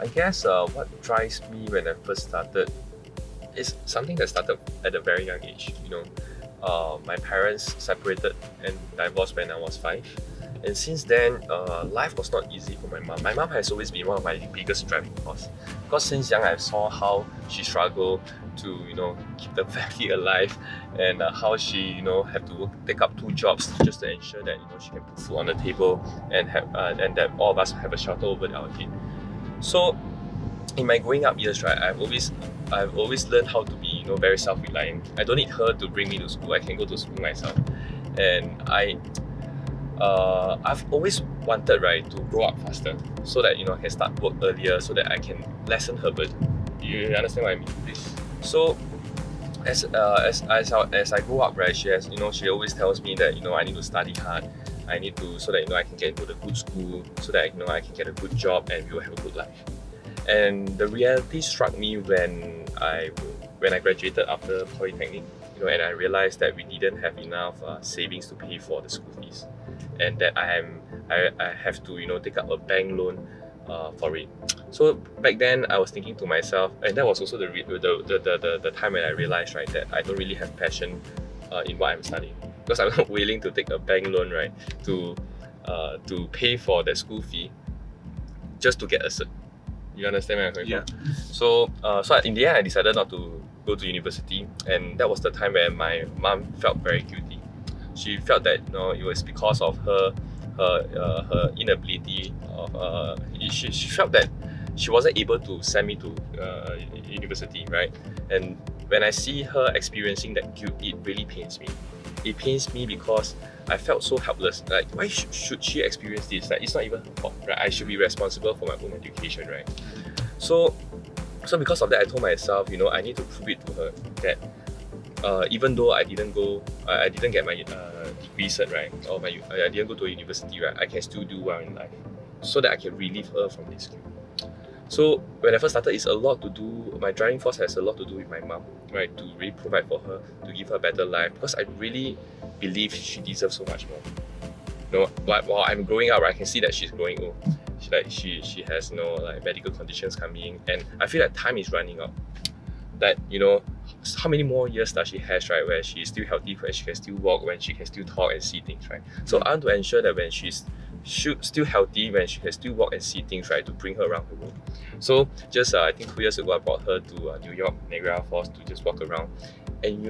I guess what drives me when I first started is something that started at a very young age. My parents separated and divorced when I was 5. And since then, life was not easy for my mom. My mom has always been one of my biggest driving force. Because since young, I saw how she struggled to, keep the family alive, and how she, had to take up 2 jobs just to ensure that, she can put food on the table and and that all of us have a shelter over our head. So, in my growing up years, right, I've always learned how to be, very self-reliant. I don't need her to bring me to school. I can go to school myself, and I've always wanted, right, to grow up faster so that I can start work earlier so that I can lessen her burden. You understand what I mean? So as I grow up, right, she always tells me that I need to study hard. I need to so that I can get into the good school so that I can get a good job and we will have a good life. And the reality struck me when I graduated after polytechnic, and I realized that we didn't have enough savings to pay for the school fees, and that I have to take up a bank loan for it. So back then I was thinking to myself, and that was also the time when I realized, right, that I don't really have passion in what I'm studying, because I'm not willing to take a bank loan, right, to pay for the school fee just to get a cert. You understand where I'm coming from? So in the end, I decided not to go to university, and that was the time when my mom felt very guilty. She felt that it was because of her inability of she felt that she wasn't able to send me to university, right? And when I see her experiencing that guilt, it really pains me. It pains me because I felt so helpless. Like, why should she experience this? Like, it's not even her fault, right? I should be responsible for my own education, right? So because of that, I told myself, I need to prove it to her that even though I didn't get my degree cert, right, or I didn't go to a university, right, I can still do well in life, so that I can relieve her from this guilt. So when I first started, my driving force has a lot to do with my mom, right? To really provide for her, to give her a better life, because I really believe she deserves so much more. While I'm growing up, right, I can see that she's growing old. She has medical conditions coming, and I feel like time is running out. That how many more years does she has, right, where she's still healthy, when she can still walk, when she can still talk and see things, right? So I want to ensure that when she's still healthy, when she can still walk and see things, right, to bring her around the world. So just I think 2 years ago, I brought her to New York, Niagara Falls, to just walk around. And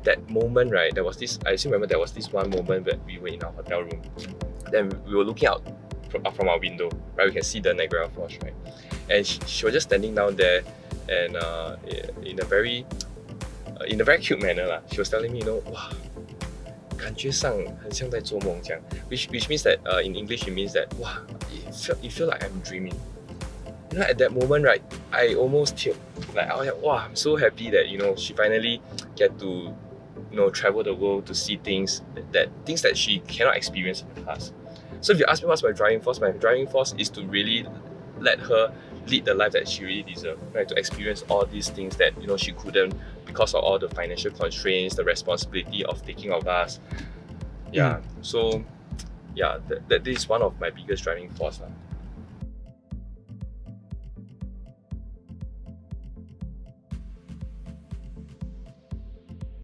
that moment, right, I still remember there was this one moment where we were in our hotel room. Then we were looking out from our window, right? We can see the Niagara Falls, right? And she was just standing down there, and in a very cute manner lah. She was telling me, wow, 感觉上很像在做梦这样, which means that in English it means that, wow, it feel like I'm dreaming. At that moment, right, I almost teared. Like, I was like, wow, I'm so happy that she finally get to travel the world to see things that she cannot experience in the past. So if you ask me what's my driving force is to really let her lead the life that she really deserves, right? To experience all these things that she couldn't because of all the financial constraints, the responsibility of taking of us. So that is one of my biggest driving force.